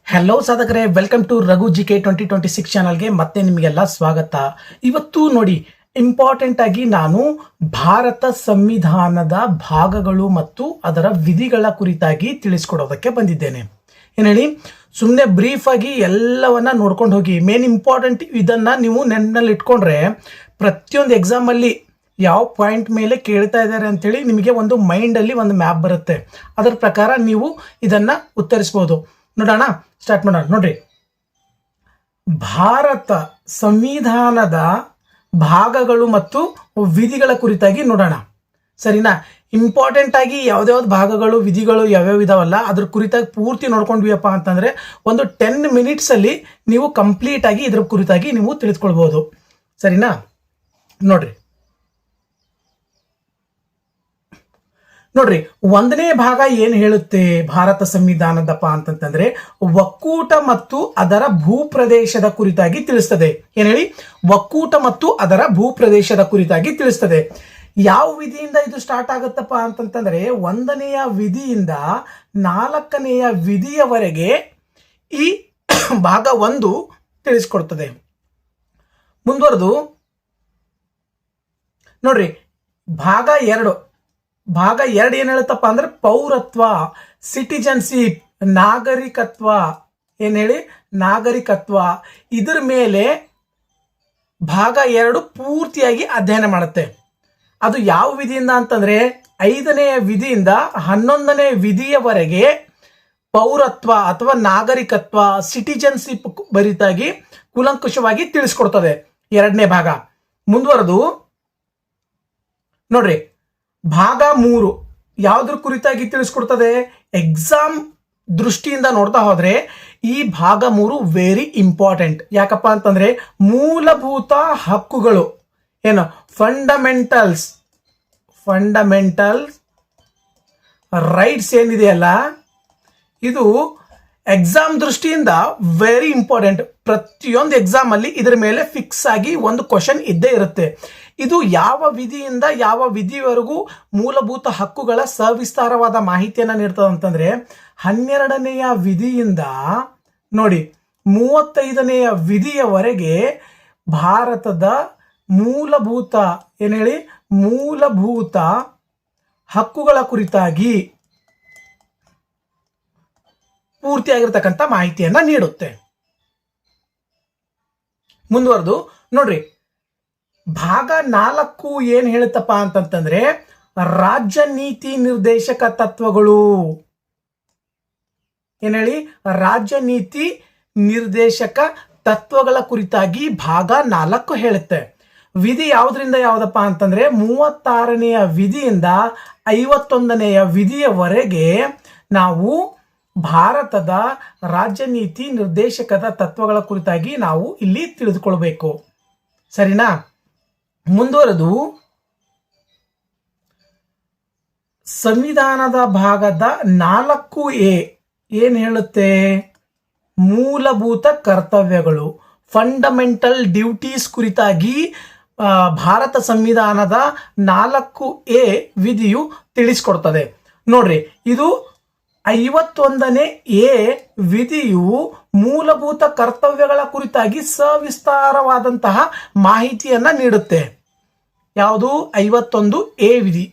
Hello ಸಾಧಕರೇ, welcome to Raghu G K 2026 ಚಾನಲ್ಗೆ ಮತ್ತೆ ನಿಮಗೆಲ್ಲ ಸ್ವಾಗತ. ಇವತ್ತು ನೋಡಿ, ಇಂಪಾರ್ಟೆಂಟ್ ಆಗಿ ನಾನು ಭಾರತ ಸಂವಿಧಾನದ ಭಾಗಗಳು ಮತ್ತು ಅದರ ವಿಧಿಗಳ ಕುರಿತಾಗಿ ತಿಳಿಸ್ಕೊಡೋದಕ್ಕೆ ಬಂದಿದ್ದೇನೆ. ಏನು ಹೇಳಿ, ಸುಮ್ಮನೆ ಬ್ರೀಫ್ ಆಗಿ ಎಲ್ಲವನ್ನ ನೋಡ್ಕೊಂಡು ಹೋಗಿ. ಮೇನ್ ಇಂಪಾರ್ಟೆಂಟ್ ಇದನ್ನ ನೀವು ನೆನ್ನಲ್ಲಿ ಇಟ್ಕೊಂಡ್ರೆ ಪ್ರತಿಯೊಂದು ಎಕ್ಸಾಮಲ್ಲಿ ಯಾವ ಪಾಯಿಂಟ್ ಮೇಲೆ ಕೇಳ್ತಾ ಇದ್ದಾರೆ ಅಂತೇಳಿ ನಿಮಗೆ ಒಂದು ಮೈಂಡಲ್ಲಿ ಒಂದು ಮ್ಯಾಪ್ ಬರುತ್ತೆ. ಅದರ ಪ್ರಕಾರ ನೀವು ಇದನ್ನ ಉತ್ತರಿಸ್ಬೋದು. ನೋಡೋಣ, ಸ್ಟಾರ್ಟ್ ಮಾಡೋಣ. ನೋಡ್ರಿ, ಭಾರತ ಸಂವಿಧಾನದ ಭಾಗಗಳು ಮತ್ತು ವಿಧಿಗಳ ಕುರಿತಾಗಿ ನೋಡೋಣ, ಸರಿನಾ? ಇಂಪಾರ್ಟೆಂಟ್ ಆಗಿ ಯಾವ್ದಾವ್ದು ಭಾಗಗಳು ವಿಧಿಗಳು ಯಾವ್ಯಾವ ಇದಾವಲ್ಲ ಅದ್ರ ಕುರಿತಾಗಿ ಪೂರ್ತಿ ನೋಡ್ಕೊಂಡ್ವಿಯಪ್ಪ ಅಂತಂದ್ರೆ ಒಂದು 10 ಮಿನಿಟ್ಸ್ ಅಲ್ಲಿ ನೀವು ಕಂಪ್ಲೀಟ್ ಆಗಿ ಇದ್ರ ಕುರಿತಾಗಿ ನೀವು ತಿಳಿದುಕೊಳ್ಬಹುದು, ಸರಿನಾ? ನೋಡ್ರಿ, ಒಂದನೇ ಭಾಗ ಏನ್ ಹೇಳುತ್ತೆ ಭಾರತ ಸಂವಿಧಾನದಪ್ಪ ಅಂತಂತಂದ್ರೆ ಒಕ್ಕೂಟ ಮತ್ತು ಅದರ ಭೂಪ್ರದೇಶದ ಕುರಿತಾಗಿ ತಿಳಿಸ್ತದೆ. ಏನ್ ಹೇಳಿ, ಒಕ್ಕೂಟ ಮತ್ತು ಅದರ ಭೂಪ್ರದೇಶದ ಕುರಿತಾಗಿ ತಿಳಿಸ್ತದೆ. ಯಾವ ವಿಧಿಯಿಂದ ಇದು ಸ್ಟಾರ್ಟ್ ಆಗುತ್ತಪ್ಪ ಅಂತಂತಂದ್ರೆ 1ನೆಯ ವಿಧಿಯಿಂದ 4ನೆಯ ವಿಧಿಯವರೆಗೆ ಈ ಭಾಗ 1 ತಿಳಿಸ್ಕೊಡ್ತದೆ. ಮುಂದುವರೆದು ನೋಡ್ರಿ, ಭಾಗ 2 ಏನ್ ಹೇಳುತ್ತಪ್ಪ ಅಂದ್ರೆ ಪೌರತ್ವ, ಸಿಟಿಜನ್ಶಿಪ್, ನಾಗರಿಕತ್ವ. ಏನ್ ಹೇಳಿ, ನಾಗರಿಕತ್ವ. ಇದ್ರ ಮೇಲೆ ಭಾಗ 2 ಪೂರ್ತಿಯಾಗಿ ಅಧ್ಯಯನ ಮಾಡುತ್ತೆ. ಅದು ಯಾವ ವಿಧಿಯಿಂದ ಅಂತಂದ್ರೆ 5ನೆಯ ವಿಧಿಯಿಂದ 11ನೇ ವಿಧಿಯವರೆಗೆ ಪೌರತ್ವ ಅಥವಾ ನಾಗರಿಕತ್ವ, ಸಿಟಿಜನ್ಶಿಪ್ ಬರಿತಾಗಿ ಕೂಲಂಕುಷವಾಗಿ ತಿಳಿಸ್ಕೊಡ್ತದೆ 2ನೇ ಭಾಗ. ಮುಂದುವರೆದು ನೋಡ್ರಿ, ಭಾಗ 3 ಯಾವ್ದ್ರ ಕುರಿತಾಗಿ ತಿಳಿಸ್ಕೊಡ್ತದೆ? ಎಕ್ಸಾಮ್ ದೃಷ್ಟಿಯಿಂದ ನೋಡ್ತಾ ಹೋದ್ರೆ ಈ ಭಾಗ 3 ವೆರಿ ಇಂಪಾರ್ಟೆಂಟ್. ಯಾಕಪ್ಪ ಅಂತಂದ್ರೆ ಮೂಲಭೂತ ಹಕ್ಕುಗಳು, ಏನು ಫಂಡಮೆಂಟಲ್ ರೈಟ್ಸ್ ಏನಿದೆಯಲ್ಲ, ಇದು ಎಕ್ಸಾಮ್ ದೃಷ್ಟಿಯಿಂದ ವೆರಿ ಇಂಪಾರ್ಟೆಂಟ್. ಪ್ರತಿಯೊಂದು ಎಕ್ಸಾಮ್ ಅಲ್ಲಿ ಇದರ ಮೇಲೆ ಫಿಕ್ಸ್ ಆಗಿ ಒಂದು ಕ್ವಶನ್ ಇದ್ದೇ ಇರುತ್ತೆ. ಇದು ಯಾವ ವಿಧಿಯಿಂದ ಯಾವ ವಿಧಿವರೆಗೂ ಮೂಲಭೂತ ಹಕ್ಕುಗಳ ಸವಿಸ್ತಾರವಾದ ಮಾಹಿತಿಯನ್ನ ನೀಡ್ತದೆ ಅಂತಂದ್ರೆ 12ನೆಯ ವಿಧಿಯಿಂದ ನೋಡಿ 35ನೆಯ ವಿಧಿಯವರೆಗೆ ಭಾರತದ ಮೂಲಭೂತ ಹಕ್ಕುಗಳ ಕುರಿತಾಗಿ ಪೂರ್ತಿಯಾಗಿರ್ತಕ್ಕಂಥ ಮಾಹಿತಿಯನ್ನ ನೀಡುತ್ತೆ. ಮುಂದುವರೆದು ನೋಡ್ರಿ, ಭಾಗ 4 ಏನ್ ಹೇಳುತ್ತಪ್ಪ ಅಂತಂತಂದ್ರೆ ರಾಜ್ಯ ನೀತಿ ನಿರ್ದೇಶಕ ತತ್ವಗಳು. ಏನ್ ಹೇಳಿ, ರಾಜ್ಯ ನೀತಿ ನಿರ್ದೇಶಕ ತತ್ವಗಳ ಕುರಿತಾಗಿ ಭಾಗ 4 ಹೇಳುತ್ತೆ. ವಿಧಿ ಯಾವ್ದ್ರಿಂದ ಯಾವ್ದಪ್ಪ ಅಂತಂದ್ರೆ 36ನೆಯ ವಿಧಿಯಿಂದ 51ನೆಯ ವಿಧಿಯವರೆಗೆ ನಾವು ಭಾರತದ ರಾಜ್ಯ ನೀತಿ ನಿರ್ದೇಶಕದ ತತ್ವಗಳ ಕುರಿತಾಗಿ ನಾವು ಇಲ್ಲಿ ತಿಳಿದುಕೊಳ್ಬೇಕು, ಸರಿನಾ? ಮುಂದುವರೆದು ಸಂವಿಧಾನದ ಭಾಗದ 4A ಏನ್ ಹೇಳುತ್ತೆ? ಮೂಲಭೂತ ಕರ್ತವ್ಯಗಳು, ಫಂಡಮೆಂಟಲ್ ಡ್ಯೂಟೀಸ್ ಕುರಿತಾಗಿ ಭಾರತ ಸಂವಿಧಾನದ 4A ವಿಧಿಯು ತಿಳಿಸ್ಕೊಡ್ತದೆ. ನೋಡ್ರಿ, ಇದು 51ನೇ A ವಿಧಿಯು ಮೂಲಭೂತ ಕರ್ತವ್ಯಗಳ ಕುರಿತಾಗಿ ಸವಿಸ್ತಾರವಾದಂತಹ ಮಾಹಿತಿಯನ್ನ ನೀಡುತ್ತೆ. ಯಾವುದು? 51A ವಿಧಿ.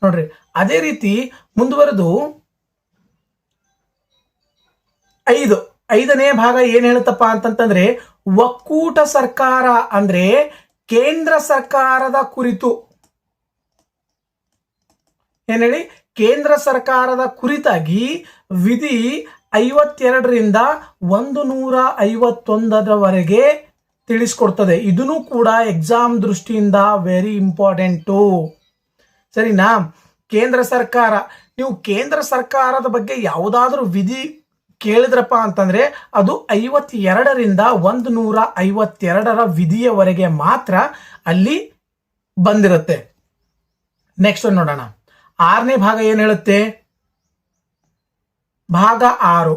ನೋಡ್ರಿ, ಅದೇ ರೀತಿ ಮುಂದುವರೆದು 5ನೇ ಭಾಗ ಏನ್ ಹೇಳುತ್ತಪ್ಪ ಅಂತಂತಂದ್ರೆ ಒಕ್ಕೂಟ ಸರ್ಕಾರ ಅಂದ್ರೆ ಕೇಂದ್ರ ಸರ್ಕಾರದ ಕುರಿತು. ಏನ್ ಹೇಳಿ, ಕೇಂದ್ರ ಸರ್ಕಾರದ ಕುರಿತಾಗಿ ವಿಧಿ 52ರಿಂದ 151ರವರೆಗೆ ತಿಳಿಸ್ಕೊಡ್ತದೆ. ಇದನ್ನು ಕೂಡ ಎಕ್ಸಾಮ್ ದೃಷ್ಟಿಯಿಂದ ವೆರಿ ಇಂಪಾರ್ಟೆಂಟು, ಸರಿನಾ? ಕೇಂದ್ರ ಸರ್ಕಾರ, ನೀವು ಕೇಂದ್ರ ಸರ್ಕಾರದ ಬಗ್ಗೆ ಯಾವುದಾದ್ರೂ ವಿಧಿ ಕೇಳಿದ್ರಪ್ಪ ಅಂತಂದ್ರೆ ಅದು 52ರಿಂದ 152ರ ವಿಧಿಯವರೆಗೆ ಮಾತ್ರ ಅಲ್ಲಿ ಬಂದಿರುತ್ತೆ. ನೆಕ್ಸ್ಟ್ ನೋಡೋಣ, 6ನೇ ಭಾಗ ಏನ್ ಹೇಳುತ್ತೆ? ಭಾಗ 6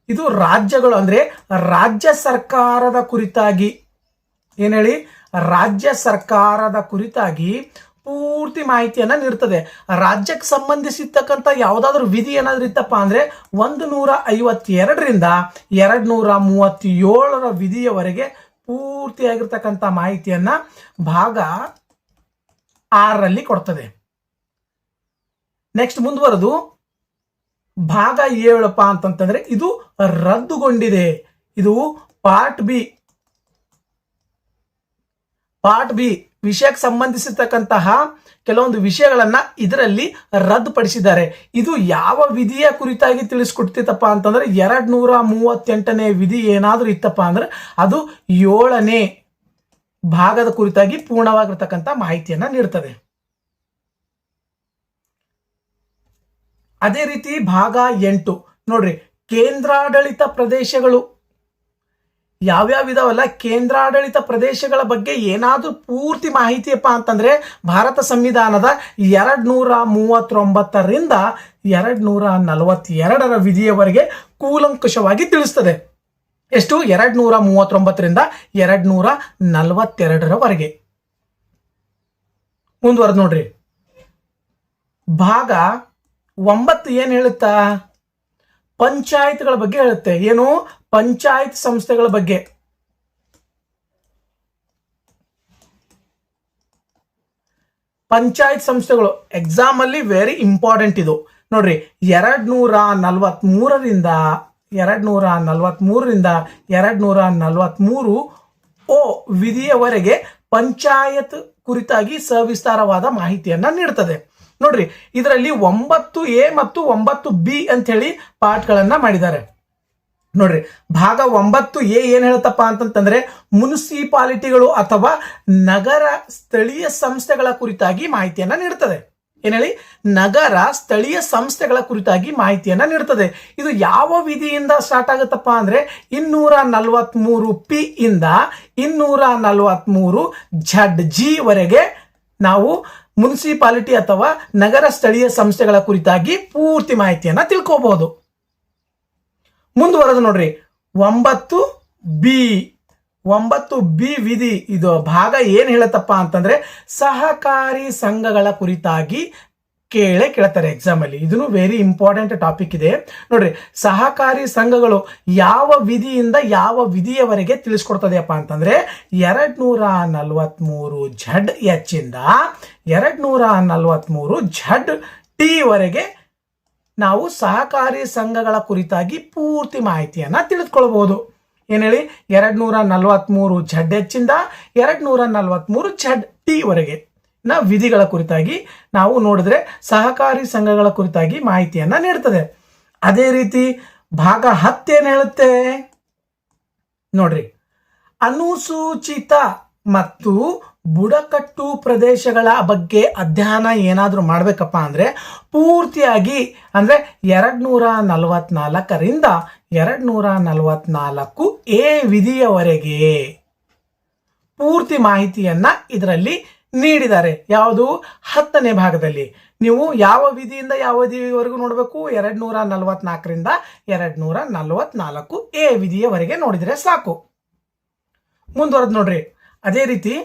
ಇದು ರಾಜ್ಯಗಳು ಅಂದ್ರೆ ರಾಜ್ಯ ಸರ್ಕಾರದ ಕುರಿತಾಗಿ. ಏನ್ ಹೇಳಿ, ರಾಜ್ಯ ಸರ್ಕಾರದ ಕುರಿತಾಗಿ ಪೂರ್ತಿ ಮಾಹಿತಿಯನ್ನ ನೀಡ್ತದೆ. ರಾಜ್ಯಕ್ಕೆ ಸಂಬಂಧಿಸಿರ್ತಕ್ಕಂಥ ಯಾವುದಾದ್ರೂ ವಿಧಿ ಏನಾದ್ರೂ ಇತ್ತಪ್ಪ ಅಂದ್ರೆ 152ರಿಂದ 237 ವಿಧಿಯವರೆಗೆ ಪೂರ್ತಿಯಾಗಿರ್ತಕ್ಕಂಥ ಮಾಹಿತಿಯನ್ನ ಭಾಗ 6ರಲ್ಲಿ ಕೊಡ್ತದೆ. ನೆಕ್ಸ್ಟ್ ಮುಂದುವರೆದು ಭಾಗ 7 ಅಂತಂತಂದ್ರೆ ಇದು ರದ್ದುಗೊಂಡಿದೆ. ಇದು ಪಾರ್ಟ್ ಬಿ ವಿಷಯಕ್ಕೆ ಸಂಬಂಧಿಸಿರ್ತಕ್ಕಂತಹ ಕೆಲವೊಂದು ವಿಷಯಗಳನ್ನ ಇದರಲ್ಲಿ ರದ್ದುಪಡಿಸಿದ್ದಾರೆ. ಇದು ಯಾವ ವಿಧಿಯ ಕುರಿತಾಗಿ ತಿಳಿಸ್ಕೊಡ್ತಿತ್ತಪ್ಪ ಅಂತಂದ್ರೆ 238ನೇ ವಿಧಿ ಏನಾದ್ರೂ ಇತ್ತಪ್ಪ ಅಂದ್ರೆ ಅದು 7ನೇ ಭಾಗದ ಕುರಿತಾಗಿ ಪೂರ್ಣವಾಗಿರ್ತಕ್ಕಂಥ ಮಾಹಿತಿಯನ್ನ ನೀಡ್ತದೆ. ಅದೇ ರೀತಿ ಭಾಗ 8 ನೋಡ್ರಿ, ಕೇಂದ್ರಾಡಳಿತ ಪ್ರದೇಶಗಳು ಯಾವ್ಯಾವ ಇದಾವಲ್ಲ, ಕೇಂದ್ರಾಡಳಿತ ಪ್ರದೇಶಗಳ ಬಗ್ಗೆ ಏನಾದ್ರೂ ಪೂರ್ತಿ ಮಾಹಿತಿಯಪ್ಪ ಅಂತಂದ್ರೆ ಭಾರತ ಸಂವಿಧಾನದ 239ರಿಂದ 242 ವಿಧಿಯವರೆಗೆ ಕೂಲಂಕಷವಾಗಿ ತಿಳಿಸ್ತದೆ. ಎಷ್ಟು? 239ರಿಂದ 242 ಮುಂದುವರೆದು ನೋಡ್ರಿ, ಭಾಗ 9 ಏನ್ ಹೇಳುತ್ತಾ? ಪಂಚಾಯತ್ಗಳ ಬಗ್ಗೆ ಹೇಳುತ್ತೆ. ಏನು? ಪಂಚಾಯತ್ ಸಂಸ್ಥೆಗಳ ಬಗ್ಗೆ. ಪಂಚಾಯತ್ ಸಂಸ್ಥೆಗಳು ಎಕ್ಸಾಮ್ ಅಲ್ಲಿ ವೆರಿ ಇಂಪಾರ್ಟೆಂಟ್ ಇದು ನೋಡ್ರಿ. 243ರಿಂದ 243 ಓ ವಿಧಿಯವರೆಗೆ ಪಂಚಾಯತ್ ಕುರಿತಾಗಿ ಸವಿಸ್ತಾರವಾದ ಮಾಹಿತಿಯನ್ನ ನೀಡುತ್ತದೆ. ನೋಡ್ರಿ, ಇದರಲ್ಲಿ 9A ಮತ್ತು 9B ಅಂತ ಹೇಳಿ ಪಾಠಗಳನ್ನ ಮಾಡಿದ್ದಾರೆ. ನೋಡ್ರಿ, ಭಾಗ 9A ಏನ್ ಹೇಳುತ್ತಪ್ಪ ಅಂತಂತಂದ್ರೆ ಮುನ್ಸಿಪಾಲಿಟಿಗಳು ಅಥವಾ ನಗರ ಸ್ಥಳೀಯ ಸಂಸ್ಥೆಗಳ ಕುರಿತಾಗಿ ಮಾಹಿತಿಯನ್ನ ನೀಡುತ್ತದೆ. ಏನ್ ಹೇಳಿ? ನಗರ ಸ್ಥಳೀಯ ಸಂಸ್ಥೆಗಳ ಕುರಿತಾಗಿ ಮಾಹಿತಿಯನ್ನ ನೀಡುತ್ತದೆ. ಇದು ಯಾವ ವಿಧಿಯಿಂದ ಸ್ಟಾರ್ಟ್ ಆಗುತ್ತಪ್ಪ ಅಂದ್ರೆ 243P ಇಂದ 243ZG ವರೆಗೆ ನಾವು ಮುನ್ಸಿಪಾಲಿಟಿ ಅಥವಾ ನಗರ ಸ್ಥಳೀಯ ಸಂಸ್ಥೆಗಳ ಕುರಿತಾಗಿ ಪೂರ್ತಿ ಮಾಹಿತಿಯನ್ನ ತಿಳ್ಕೋಬಹುದು. ಮುಂದುವರೆದು ನೋಡ್ರಿ, 9B ವಿಧಿ. ಇದು ಭಾಗ ಏನ್ ಹೇಳತ್ತಪ್ಪ ಅಂತಂದ್ರೆ ಸಹಕಾರಿ ಸಂಘಗಳ ಕುರಿತಾಗಿ ಕೇಳ್ತಾರೆ ಎಕ್ಸಾಮ್ ಅಲ್ಲಿ. ಇದನ್ನು ವೆರಿ ಇಂಪಾರ್ಟೆಂಟ್ ಟಾಪಿಕ್ ಇದೆ ನೋಡ್ರಿ. ಸಹಕಾರಿ ಸಂಘಗಳು ಯಾವ ವಿಧಿಯಿಂದ ಯಾವ ವಿಧಿಯವರೆಗೆ ತಿಳಿಸ್ಕೊಡ್ತದೆಯಪ್ಪ ಅಂತಂದ್ರೆ 243ZH ಇಂದ 243ZT ವರೆಗೆ ನಾವು ಸಹಕಾರಿ ಸಂಘಗಳ ಕುರಿತಾಗಿ ಪೂರ್ತಿ ಮಾಹಿತಿಯನ್ನ ತಿಳಿದುಕೊಳ್ಳಬಹುದು. ಏನ್ ಹೇಳಿ? 243ZH ಇಂದ 243ZT ವರೆಗೆ ವಿಧಿಗಳ ಕುರಿತಾಗಿ ನಾವು ನೋಡಿದ್ರೆ ಸಹಕಾರಿ ಸಂಘಗಳ ಕುರಿತಾಗಿ ಮಾಹಿತಿಯನ್ನ ನೀಡುತ್ತದೆ. ಅದೇ ರೀತಿ ಭಾಗ 10 ಏನ್ ಹೇಳುತ್ತೆ ನೋಡ್ರಿ, ಅನುಸೂಚಿತ ಮತ್ತು ಬುಡಕಟ್ಟು ಪ್ರದೇಶಗಳ ಬಗ್ಗೆ ಅಧ್ಯಯನ ಏನಾದ್ರೂ ಮಾಡ್ಬೇಕಪ್ಪ ಅಂದ್ರೆ ಪೂರ್ತಿಯಾಗಿ ಅಂದ್ರೆ 244ರಿಂದ 244A ವಿಧಿಯವರೆಗೆ ಪೂರ್ತಿ ಮಾಹಿತಿಯನ್ನ ಇದರಲ್ಲಿ ನೀಡಿದ್ದಾರೆ. ಯಾವುದು? 10ನೇ ಭಾಗದಲ್ಲಿ. ನೀವು ಯಾವ ವಿಧಿಯಿಂದ ಯಾವ ವಿಧಿಯವರೆಗೂ ನೋಡಬೇಕು? 244ರಿಂದ 244A ವಿಧಿಯವರೆಗೆ ನೋಡಿದ್ರೆ ಸಾಕು. ಮುಂದುವರೆದು ನೋಡ್ರಿ, ಅದೇ ರೀತಿ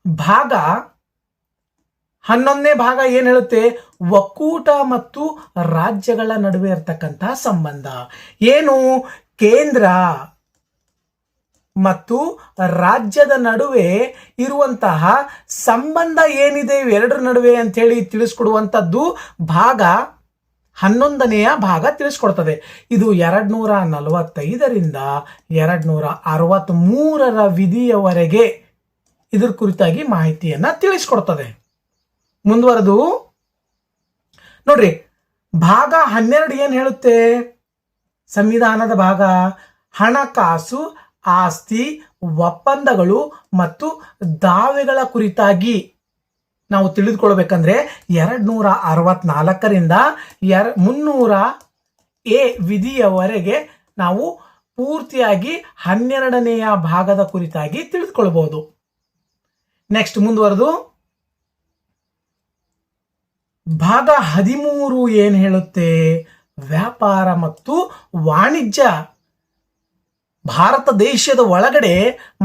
ಭಾಗ 11ನೇ ಭಾಗ ಏನ್ ಹೇಳುತ್ತೆ? ಒಕ್ಕೂಟ ಮತ್ತು ರಾಜ್ಯಗಳ ನಡುವೆ ಇರತಕ್ಕಂತಹ ಸಂಬಂಧ. ಏನು? ಕೇಂದ್ರ ಮತ್ತು ರಾಜ್ಯದ ನಡುವೆ ಇರುವಂತಹ ಸಂಬಂಧ ಏನಿದೆ ಇವೆರಡರ ನಡುವೆ ಅಂತ ಹೇಳಿ ತಿಳಿಸ್ಕೊಡುವಂಥದ್ದು ಭಾಗ 11ನೆಯ ಭಾಗ ತಿಳಿಸ್ಕೊಡ್ತದೆ. ಇದು 245ರಿಂದ 263 ವಿಧಿಯವರೆಗೆ ಇದ್ರ ಕುರಿತಾಗಿ ಮಾಹಿತಿಯನ್ನ ತಿಳಿಸ್ಕೊಡ್ತದೆ. ಮುಂದುವರೆದು ನೋಡ್ರಿ, ಭಾಗ 12 ಏನ್ ಹೇಳುತ್ತೆ? ಸಂವಿಧಾನದ ಭಾಗ ಹಣಕಾಸು, ಆಸ್ತಿ, ಒಪ್ಪಂದಗಳು ಮತ್ತು ದಾವೆಗಳ ಕುರಿತಾಗಿ ನಾವು ತಿಳಿದುಕೊಳ್ಬೇಕಂದ್ರೆ 264ರಿಂದ 300A ವಿಧಿಯವರೆಗೆ ನಾವು ಪೂರ್ತಿಯಾಗಿ 12ನೆಯ ಭಾಗದ ಕುರಿತಾಗಿ ತಿಳಿದುಕೊಳ್ಬಹುದು. ನೆಕ್ಸ್ಟ್ ಮುಂದುವರೆದು ಭಾಗ 13 ಏನ್ ಹೇಳುತ್ತೆ? ವ್ಯಾಪಾರ ಮತ್ತು ವಾಣಿಜ್ಯ ಭಾರತ ದೇಶದ ಒಳಗಡೆ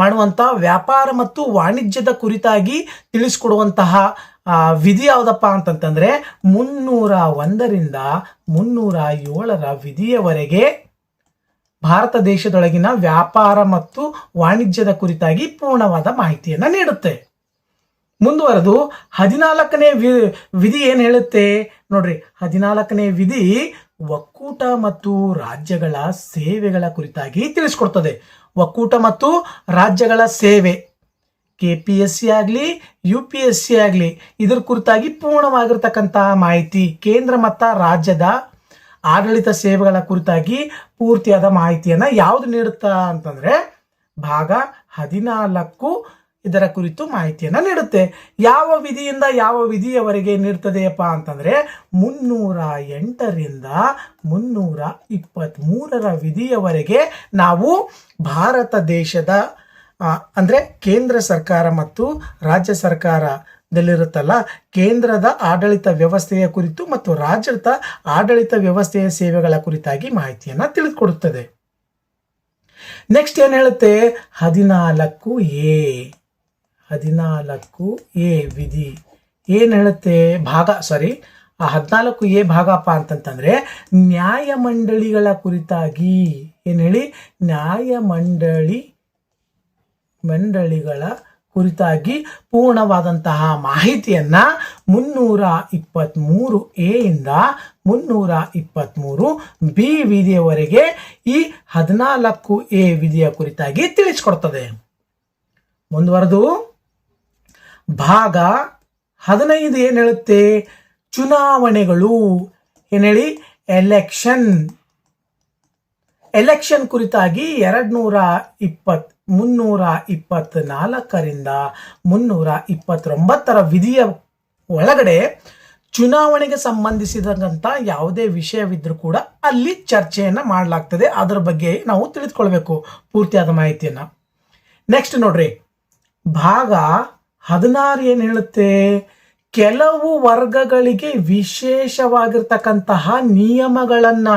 ಮಾಡುವಂತಹ ವ್ಯಾಪಾರ ಮತ್ತು ವಾಣಿಜ್ಯದ ಕುರಿತಾಗಿ ತಿಳಿಸ್ಕೊಡುವಂತಹ ವಿಧಿ ಯಾವುದಪ್ಪ ಅಂತಂತಂದ್ರೆ 301ರಿಂದ 307ರ ವಿಧಿಯವರೆಗೆ ಭಾರತ ದೇಶದೊಳಗಿನ ವ್ಯಾಪಾರ ಮತ್ತು ವಾಣಿಜ್ಯದ ಕುರಿತಾಗಿ ಪೂರ್ಣವಾದ ಮಾಹಿತಿಯನ್ನ ನೀಡುತ್ತೆ. ಮುಂದುವರೆದು 14ನೇ ವಿಧಿ ಏನ್ ಹೇಳುತ್ತೆ ನೋಡ್ರಿ. 14ನೇ ವಿಧಿ ಒಕ್ಕೂಟ ಮತ್ತು ರಾಜ್ಯಗಳ ಸೇವೆಗಳ ಕುರಿತಾಗಿ ತಿಳಿಸ್ಕೊಡ್ತದೆ. ಒಕ್ಕೂಟ ಮತ್ತು ರಾಜ್ಯಗಳ ಸೇವೆ KPSC ಆಗಲಿ UPSC ಆಗಲಿ ಇದ್ರ ಕುರಿತಾಗಿ ಪೂರ್ಣವಾಗಿರ್ತಕ್ಕಂಥ ಮಾಹಿತಿ, ಕೇಂದ್ರ ಮತ್ತು ರಾಜ್ಯದ ಆಡಳಿತ ಸೇವೆಗಳ ಕುರಿತಾಗಿ ಪೂರ್ತಿಯಾದ ಮಾಹಿತಿಯನ್ನ ಯಾವುದು ನೀಡುತ್ತಾ ಅಂತಂದ್ರೆ ಭಾಗ 14 ಇದರ ಕುರಿತು ಮಾಹಿತಿಯನ್ನ ನೀಡುತ್ತೆ. ಯಾವ ವಿಧಿಯಿಂದ ಯಾವ ವಿಧಿಯವರೆಗೆ ನೀಡುತ್ತದೆಯಪ್ಪ ಅಂತಂದ್ರೆ 308ರಿಂದ 323ರ ವಿಧಿಯವರೆಗೆ ನಾವು ಭಾರತ ದೇಶದ ಅಂದ್ರೆ ಕೇಂದ್ರ ಸರ್ಕಾರ ಮತ್ತು ರಾಜ್ಯ ಸರ್ಕಾರದಲ್ಲಿರುತ್ತಲ್ಲ, ಕೇಂದ್ರದ ಆಡಳಿತ ವ್ಯವಸ್ಥೆಯ ಕುರಿತು ಮತ್ತು ರಾಜ್ಯದ ಆಡಳಿತ ವ್ಯವಸ್ಥೆಯ ಸೇವೆಗಳ ಕುರಿತಾಗಿ ಮಾಹಿತಿಯನ್ನ ತಿಳಿದುಕೊಡುತ್ತದೆ. ನೆಕ್ಸ್ಟ್ ಏನ್ ಹೇಳುತ್ತೆ 14A ವಿಧಿ ಏನ್ ಹೇಳುತ್ತೆ ಭಾಗ 14A ಭಾಗಪ್ಪ ಅಂತಂತಂದ್ರೆ ನ್ಯಾಯಮಂಡಳಿಗಳ ಕುರಿತಾಗಿ ಏನ್ ಹೇಳಿ ಮಂಡಳಿಗಳ ಕುರಿತಾಗಿ ಪೂರ್ಣವಾದಂತಹ ಮಾಹಿತಿಯನ್ನ 323A ಇಂದ 323B ವಿಧಿಯವರೆಗೆ ಈ 14A ವಿಧಿಯ ಕುರಿತಾಗಿ ತಿಳಿಸಿಕೊಡ್ತದೆ. ಮುಂದುವರೆದು ಭಾಗ 15 ಏನ್ ಹೇಳುತ್ತೆ ಚುನಾವಣೆಗಳು ಏನ್ ಹೇಳಿ ಎಲೆಕ್ಷನ್ ಕುರಿತಾಗಿ 324ರಿಂದ 329ರ ವಿಧಿಯ ಒಳಗಡೆ ಚುನಾವಣೆಗೆ ಸಂಬಂಧಿಸಿದಂತ ಯಾವುದೇ ವಿಷಯವಿದ್ರೂ ಕೂಡ ಅಲ್ಲಿ ಚರ್ಚೆಯನ್ನ ಮಾಡಲಾಗ್ತದೆ. ಅದರ ಬಗ್ಗೆ ನಾವು ತಿಳಿದುಕೊಳ್ಬೇಕು ಪೂರ್ತಿಯಾದ ಮಾಹಿತಿಯನ್ನ. ನೆಕ್ಸ್ಟ್ ನೋಡ್ರಿ ಭಾಗ 16 ಏನ್ ಹೇಳುತ್ತೆ ಕೆಲವು ವರ್ಗಗಳಿಗೆ ವಿಶೇಷವಾಗಿರ್ತಕ್ಕಂತಹ ನಿಯಮಗಳನ್ನ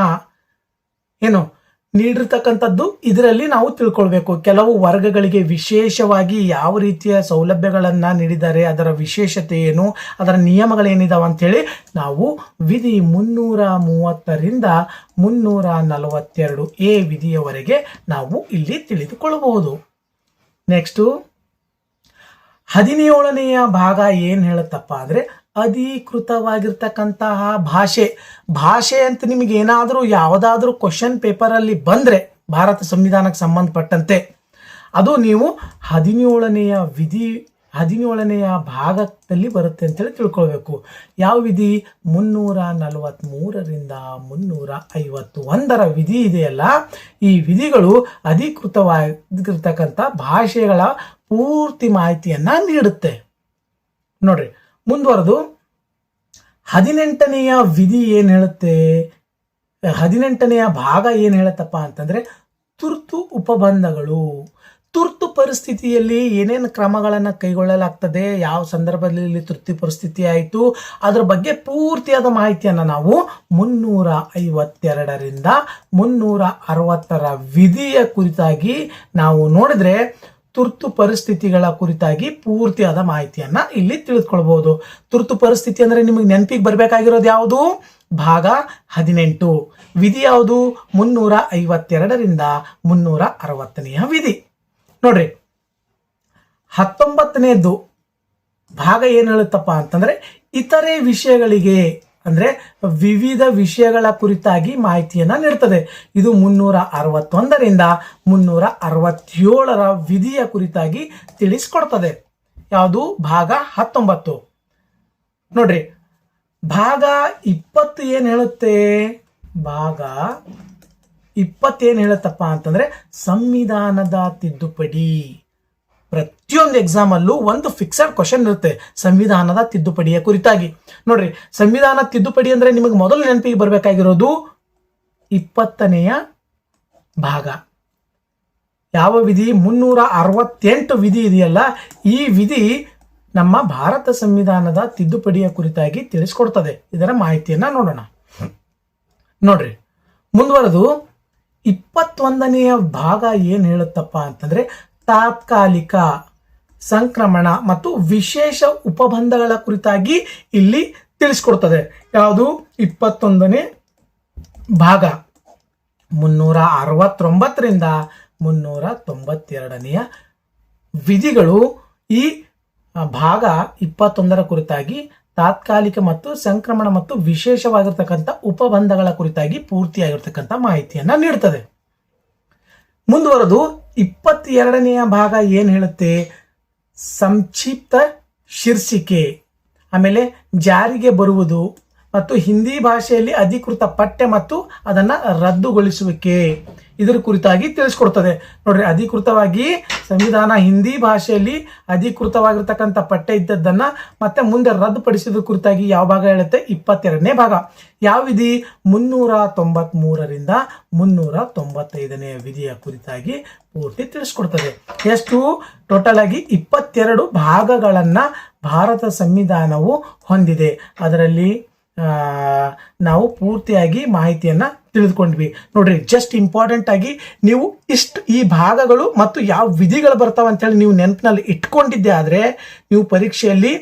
ನೀಡಿರ್ತಕ್ಕಂಥದ್ದು ಇದರಲ್ಲಿ ನಾವು ತಿಳ್ಕೊಳ್ಬೇಕು. ಕೆಲವು ವರ್ಗಗಳಿಗೆ ವಿಶೇಷವಾಗಿ ಯಾವ ರೀತಿಯ ಸೌಲಭ್ಯಗಳನ್ನ ನೀಡಿದ್ದಾರೆ, ಅದರ ವಿಶೇಷತೆ ಏನು, ಅದರ ನಿಯಮಗಳೇನಿದಾವ ಅಂತೇಳಿ ನಾವು ವಿಧಿ 330ರಿಂದ 342A ವಿಧಿಯವರೆಗೆ ನಾವು ಇಲ್ಲಿ ತಿಳಿದುಕೊಳ್ಳಬಹುದು. ನೆಕ್ಸ್ಟ್ 17ನೆಯ ಭಾಗ ಏನ್ ಹೇಳುತ್ತಪ್ಪ ಅಂದ್ರೆ ಅಧಿಕೃತವಾಗಿರ್ತಕ್ಕಂತಹ ಭಾಷೆ ಅಂತ ನಿಮಗೆ ಏನಾದರೂ ಯಾವುದಾದ್ರೂ ಕ್ವಶನ್ ಪೇಪರ್ ಅಲ್ಲಿ ಬಂದ್ರೆ ಭಾರತ ಸಂವಿಧಾನಕ್ಕೆ ಸಂಬಂಧಪಟ್ಟಂತೆ ಅದು ನೀವು 17ನೆಯ ಭಾಗದಲ್ಲಿ ಬರುತ್ತೆ ಅಂತೇಳಿ ತಿಳ್ಕೊಳ್ಬೇಕು. ಯಾವ ವಿಧಿ 343ರಿಂದ 351ರ ವಿಧಿ ಇದೆಯಲ್ಲ, ಈ ವಿಧಿಗಳು ಅಧಿಕೃತವಾಗಿರ್ತಕ್ಕಂಥ ಭಾಷೆಗಳ ಪೂರ್ತಿ ಮಾಹಿತಿಯನ್ನ ನೀಡುತ್ತೆ. ನೋಡ್ರಿ ಮುಂದುವರೆದು 18ನೆಯ ವಿಧಿ ಏನ್ ಹೇಳುತ್ತೆ, 18ನೆಯ ಭಾಗ ಏನ್ ಹೇಳುತ್ತಪ್ಪ ಅಂತಂದ್ರೆ ತುರ್ತು ಉಪಬಂಧಗಳು. ತುರ್ತು ಪರಿಸ್ಥಿತಿಯಲ್ಲಿ ಏನೇನು ಕ್ರಮಗಳನ್ನ ಕೈಗೊಳ್ಳಲಾಗ್ತದೆ, ಯಾವ ಸಂದರ್ಭದಲ್ಲಿ ತುರ್ತು ಪರಿಸ್ಥಿತಿ ಆಯಿತು, ಅದ್ರ ಬಗ್ಗೆ ಪೂರ್ತಿಯಾದ ಮಾಹಿತಿಯನ್ನ ನಾವು 352ರಿಂದ 360ರ ವಿಧಿಯ ಕುರಿತಾಗಿ ನಾವು ನೋಡಿದ್ರೆ ತುರ್ತು ಪರಿಸ್ಥಿತಿಗಳ ಕುರಿತಾಗಿ ಪೂರ್ತಿಯಾದ ಮಾಹಿತಿಯನ್ನ ಇಲ್ಲಿ ತಿಳಿದುಕೊಳ್ಬಹುದು. ತುರ್ತು ಪರಿಸ್ಥಿತಿ ಅಂದ್ರೆ ನಿಮಗೆ ನೆನಪಿಗೆ ಬರ್ಬೇಕಾಗಿರೋದು ಯಾವುದು ಭಾಗ 18. ವಿಧಿ ಯಾವುದು 352ರಿಂದ 360ನೆಯ ವಿಧಿ. ನೋಡ್ರಿ 19ನೇದು ಭಾಗ ಏನ್ ಹೇಳುತ್ತಪ್ಪ ಅಂತಂದ್ರೆ ಇತರೆ ವಿಷಯಗಳಿಗೆ ಅಂದ್ರೆ ವಿವಿಧ ವಿಷಯಗಳ ಕುರಿತಾಗಿ ಮಾಹಿತಿಯನ್ನ ನೀಡ್ತದೆ. ಇದು 361ರಿಂದ 367ರ ವಿಧಿಯ ಕುರಿತಾಗಿ ತಿಳಿಸ್ಕೊಡ್ತದೆ. ಯಾವುದು ಭಾಗ 19. ನೋಡ್ರಿ ಭಾಗ 20 ಏನ್ ಹೇಳುತ್ತೆ, ಭಾಗ 20 ಏನ್ ಹೇಳುತ್ತಪ್ಪ ಅಂತಂದ್ರೆ ಸಂವಿಧಾನದ ತಿದ್ದುಪಡಿ. ಪ್ರತಿಯೊಂದು ಎಕ್ಸಾಮ್ ಅಲ್ಲೂ ಒಂದು ಫಿಕ್ಸೆಡ್ ಕ್ವಶನ್ ಇರುತ್ತೆ ಸಂವಿಧಾನದ ತಿದ್ದುಪಡಿಯ ಕುರಿತಾಗಿ. ನೋಡ್ರಿ ಸಂವಿಧಾನ ತಿದ್ದುಪಡಿ ಅಂದ್ರೆ ನಿಮಗೆ ಮೊದಲು ನೆನಪಿಗೆ ಬರಬೇಕಾಗಿರೋದು 20ನೆಯ ಭಾಗ. ಯಾವ ವಿಧಿ 368 ವಿಧಿ ಇದೆಯಲ್ಲ, ಈ ವಿಧಿ ನಮ್ಮ ಭಾರತ ಸಂವಿಧಾನದ ತಿದ್ದುಪಡಿಯ ಕುರಿತಾಗಿ ತಿಳಿಸ್ಕೊಡ್ತದೆ. ಇದರ ಮಾಹಿತಿಯನ್ನ ನೋಡೋಣ. ನೋಡ್ರಿ ಮುಂದುವರೆದು 21ನೆಯ ಭಾಗ ಏನು ಹೇಳುತ್ತಪ್ಪ ಅಂತಂದ್ರೆ ತಾತ್ಕಾಲಿಕ, ಸಂಕ್ರಮಣ ಮತ್ತು ವಿಶೇಷ ಉಪಬಂಧಗಳ ಕುರಿತಾಗಿ ಇಲ್ಲಿ ತಿಳಿಸ್ಕೊಡ್ತದೆ. ಯಾವುದು 21ನೇ ಭಾಗ 369ರಿಂದ 392ನೆಯ ವಿಧಿಗಳು ಈ ಭಾಗ 21ರ ಕುರಿತಾಗಿ ತಾತ್ಕಾಲಿಕ ಮತ್ತು ಸಂಕ್ರಮಣ ಮತ್ತು ವಿಶೇಷವಾಗಿರ್ತಕ್ಕಂಥ ಉಪಬಂಧಗಳ ಕುರಿತಾಗಿ ಪೂರ್ತಿಯಾಗಿರ್ತಕ್ಕಂಥ ಮಾಹಿತಿಯನ್ನ ನೀಡುತ್ತದೆ. ಮುಂದುವರೆದು 22ನೆಯ ಭಾಗ ಏನು ಹೇಳುತ್ತೆ, ಸಂಕ್ಷಿಪ್ತ ಶೀರ್ಷಿಕೆ, ಆಮೇಲೆ ಜಾರಿಗೆ ಬರುವುದು ಮತ್ತು ಹಿಂದಿ ಭಾಷೆಯಲ್ಲಿ ಅಧಿಕೃತ ಪಠ್ಯ ಮತ್ತು ಅದನ್ನ ರದ್ದುಗೊಳಿಸುವಿಕೆ, ಇದರ ಕುರಿತಾಗಿ ತಿಳಿಸ್ಕೊಡ್ತದೆ. ನೋಡ್ರಿ, ಅಧಿಕೃತವಾಗಿ ಸಂವಿಧಾನ ಹಿಂದಿ ಭಾಷೆಯಲ್ಲಿ ಅಧಿಕೃತವಾಗಿರ್ತಕ್ಕಂಥ ಪಠ್ಯ ಇದ್ದದ್ದನ್ನ ಮತ್ತೆ ಮುಂದೆ ರದ್ದುಪಡಿಸಿದ ಕುರಿತಾಗಿ ಯಾವ ಭಾಗ ಹೇಳುತ್ತೆ, 22ನೇ ಭಾಗ. ಯಾವ ವಿಧಿ, 393ರಿಂದ 395ನೇ ವಿಧಿಯ ಕುರಿತಾಗಿ ಪೂರ್ತಿ ತಿಳಿಸ್ಕೊಡ್ತದೆ. ಎಷ್ಟು ಟೋಟಲ್ ಆಗಿ 22 ಭಾಗಗಳನ್ನ ಭಾರತ ಸಂವಿಧಾನವು ಹೊಂದಿದೆ. ಅದರಲ್ಲಿ ನಾವು ಪೂರ್ತಿಯಾಗಿ ಮಾಹಿತಿಯನ್ನ ತಿಳಿದುಕೊಂಡ್ವಿ. ನೋಡ್ರಿ, ಜಸ್ಟ್ ಇಂಪಾರ್ಟೆಂಟ್ ಆಗಿ ನೀವು ಈ ಭಾಗಗಳು ಮತ್ತು ಯಾವ ವಿಧಿಗಳು ಬರ್ತಾವ ಅಂತೇಳಿ ನೀವು ನೆನಪಿನಲ್ಲಿ ಇಟ್ಕೊಂಡಿದ್ದೆ ಆದ್ರೆ ನೀವು ಪರೀಕ್ಷೆಯಲ್ಲಿ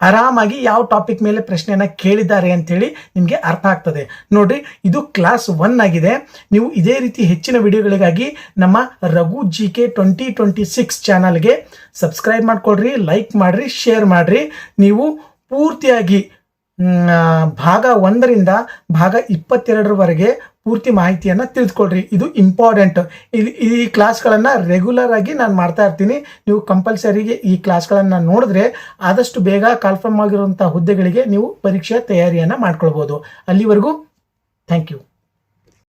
ಆರಾಮಾಗಿ ಯಾವ ಟಾಪಿಕ್ ಮೇಲೆ ಪ್ರಶ್ನೆಯನ್ನ ಕೇಳಿದ್ದಾರೆ ಅಂತೇಳಿ ನಿಮಗೆ ಅರ್ಥ ಆಗ್ತದೆ. ನೋಡ್ರಿ, ಇದು ಕ್ಲಾಸ್ 1 ಆಗಿದೆ. ನೀವು ಇದೇ ರೀತಿ ಹೆಚ್ಚಿನ ವಿಡಿಯೋಗಳಿಗಾಗಿ ನಮ್ಮ ರಘು GK 2026 ಚಾನಲ್ಗೆ ಸಬ್ಸ್ಕ್ರೈಬ್ ಮಾಡ್ಕೊಳ್ರಿ, ಲೈಕ್ ಮಾಡ್ರಿ, ಶೇರ್ ಮಾಡ್ರಿ. ನೀವು ಪೂರ್ತಿಯಾಗಿ ಭಾಗ 1ರಿಂದ ಭಾಗ 22ರವರೆಗೆ ಪೂರ್ತಿ ಮಾಹಿತಿಯನ್ನ ತಿಳಿದುಕೊಳ್ರಿ. ಇದು ಇಂಪಾರ್ಟೆಂಟ್. ಈ ಕ್ಲಾಸ್ಗಳನ್ನ ರೆಗ್ಯುಲರ್ ಆಗಿ ನಾನು ಮಾಡ್ತಾ ಇರ್ತೀನಿ. ನೀವು ಕಂಪಲ್ಸರಿಗೆ ಈ ಕ್ಲಾಸ್ಗಳನ್ನ ನೋಡಿದ್ರೆ ಆದಷ್ಟು ಬೇಗ ಕನ್ಫರ್ಮ್ ಆಗಿರುವಂತಹ ಹುದ್ದೆಗಳಿಗೆ ನೀವು ಪರೀಕ್ಷೆಯ ತಯಾರಿಯನ್ನ ಮಾಡ್ಕೊಳ್ಬಹುದು. ಅಲ್ಲಿವರೆಗೂ ಥ್ಯಾಂಕ್ ಯು.